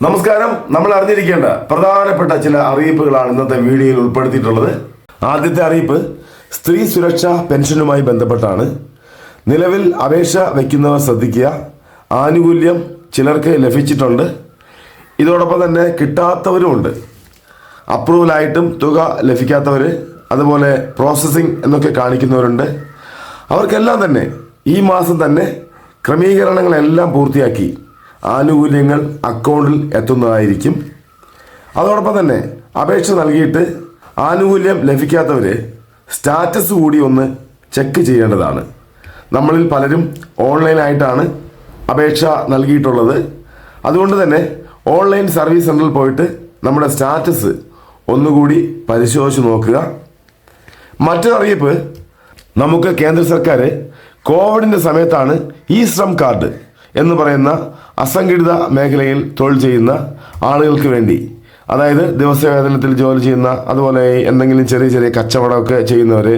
നമസ്കാരം. നമ്മൾ അറിഞ്ഞിരിക്കേണ്ട പ്രധാനപ്പെട്ട ചില അറിയിപ്പുകളാണ് ഇന്നത്തെ വീഡിയോയിൽ ഉൾപ്പെടുത്തിയിട്ടുള്ളത്. ആദ്യത്തെ അറിയിപ്പ് സ്ത്രീ സുരക്ഷാ പെൻഷനുമായി ബന്ധപ്പെട്ടാണ്. നിലവിൽ അപേക്ഷ വയ്ക്കുന്നവർ ശ്രദ്ധിക്കുക. ആനുകൂല്യം ചിലർക്ക് ലഭിച്ചിട്ടുണ്ട്, ഇതോടൊപ്പം തന്നെ കിട്ടാത്തവരുമുണ്ട്. അപ്രൂവലായിട്ടും തുക ലഭിക്കാത്തവർ, അതുപോലെ പ്രോസസ്സിംഗ് എന്നൊക്കെ കാണിക്കുന്നവരുണ്ട്. അവർക്കെല്ലാം തന്നെ ഈ മാസം തന്നെ ക്രമീകരണങ്ങളെല്ലാം പൂർത്തിയാക്കി ആനുകൂല്യങ്ങൾ അക്കൗണ്ടിൽ എത്തുന്നതായിരിക്കും. അതോടൊപ്പം തന്നെ അപേക്ഷ നൽകിയിട്ട് ആനുകൂല്യം ലഭിക്കാത്തവർ സ്റ്റാറ്റസ് കൂടി ഒന്ന് ചെക്ക് ചെയ്യേണ്ടതാണ്. നമ്മളിൽ പലരും ഓൺലൈനായിട്ടാണ് അപേക്ഷ നൽകിയിട്ടുള്ളത്. അതുകൊണ്ട് തന്നെ ഓൺലൈൻ സർവീസ് സെൻ്ററിൽ പോയിട്ട് നമ്മുടെ സ്റ്റാറ്റസ് ഒന്നുകൂടി പരിശോധിച്ച് നോക്കുക. മറ്റൊരു അറിയിപ്പ്, നമുക്ക് കേന്ദ്ര സർക്കാർ കോവിഡിൻ്റെ സമയത്താണ് ഈ ശ്രം കാർഡ് എന്ന് പറയുന്ന അസംഘടിത മേഖലയിൽ തൊഴിൽ ചെയ്യുന്ന ആളുകൾക്ക് വേണ്ടി, അതായത് ദിവസവേതനത്തിൽ ജോലി ചെയ്യുന്ന, അതുപോലെ എന്തെങ്കിലും ചെറിയ ചെറിയ കച്ചവടമൊക്കെ ചെയ്യുന്നവർ,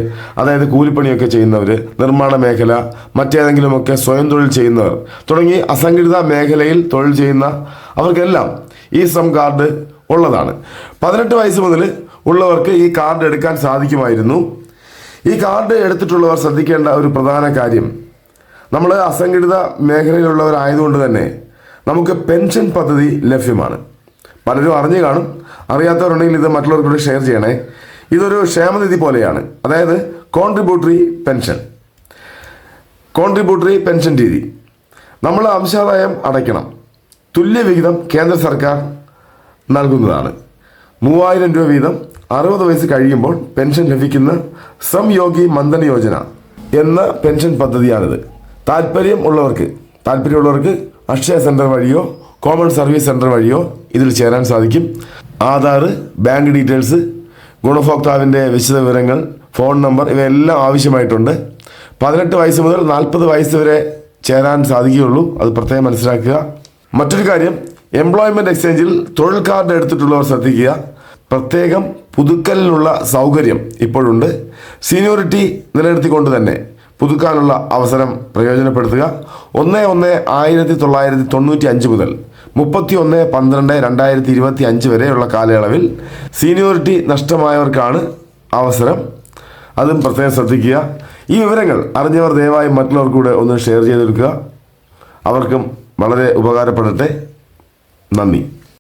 അതായത് കൂലിപ്പണിയൊക്കെ ചെയ്യുന്നവർ, നിർമ്മാണ മേഖല, മറ്റേതെങ്കിലുമൊക്കെ സ്വയം തൊഴിൽ ചെയ്യുന്നവർ തുടങ്ങി അസംഘടിത മേഖലയിൽ തൊഴിൽ ചെയ്യുന്ന അവർക്കെല്ലാം ഈ ശ്രം കാർഡ് ഉള്ളതാണ്. 18 വയസ്സ് മുതൽ ഉള്ളവർക്ക് ഈ കാർഡ് എടുക്കാൻ സാധിക്കുമായിരുന്നു. ഈ കാർഡ് എടുത്തിട്ടുള്ളവർ ശ്രദ്ധിക്കേണ്ട ഒരു പ്രധാന കാര്യം, നമ്മൾ അസംഘടിത മേഖലയിലുള്ളവരായതുകൊണ്ട് തന്നെ നമുക്ക് പെൻഷൻ പദ്ധതി ലഭ്യമാണ്. പലരും അറിഞ്ഞു കാണും, അറിയാത്തവരുണ്ടെങ്കിൽ ഇത് മറ്റുള്ളവർക്കൂടെ ഷെയർ ചെയ്യണേ. ഇതൊരു ക്ഷേമനിധി പോലെയാണ്, അതായത് കോൺട്രിബ്യൂട്ടറി പെൻഷൻ രീതി. നമ്മൾ അംശാദായം അടയ്ക്കണം. തുല്യവിഹിതം കേന്ദ്ര സർക്കാർ നൽകുന്നതാണ്. 3000 രൂപ വീതം 60 വയസ്സ് കഴിയുമ്പോൾ പെൻഷൻ ലഭിക്കുന്ന ശ്രം യോഗി മന്ദൻ യോജന എന്ന പെൻഷൻ പദ്ധതിയാണിത്. താല്പര്യമുള്ളവർക്ക് അക്ഷയ സെൻറ്റർ വഴിയോ കോമൺ സർവീസ് സെൻറ്റർ വഴിയോ ഇതിൽ ചേരാൻ സാധിക്കും. ആധാർ, ബാങ്ക് ഡീറ്റെയിൽസ്, ഗുണഭോക്താവിൻ്റെ വിശദ വിവരങ്ങൾ, ഫോൺ നമ്പർ ഇവയെല്ലാം ആവശ്യമായിട്ടുണ്ട്. 18 വയസ്സ് മുതൽ 40 വയസ്സ് വരെ ചേരാൻ സാധിക്കുകയുള്ളൂ, അത് പ്രത്യേകം മനസ്സിലാക്കുക. മറ്റൊരു കാര്യം, എംപ്ലോയ്മെൻറ്റ് എക്സ്ചേഞ്ചിൽ തൊഴിൽ കാർഡ് എടുത്തിട്ടുള്ളവർ ശ്രദ്ധിക്കുക. പ്രത്യേകം പുതുക്കലിനുള്ള സൗകര്യം ഇപ്പോഴുണ്ട്. സീനിയോറിറ്റി നിലനിർത്തിക്കൊണ്ട് തന്നെ പുതുക്കാനുള്ള അവസരം പ്രയോജനപ്പെടുത്തുക. 1/1/1995 മുതൽ 31/12/2025 വരെയുള്ള കാലയളവിൽ സീനിയോറിറ്റി നഷ്ടമായവർക്കാണ് അവസരം, അതും പ്രത്യേകം ശ്രദ്ധിക്കുക. ഈ വിവരങ്ങൾ അറിഞ്ഞവർ ദയവായി മറ്റുള്ളവർക്കൂടെ ഒന്ന് ഷെയർ ചെയ്തെടുക്കുക. അവർക്കും വളരെ ഉപകാരപ്പെടട്ടെ. നന്ദി.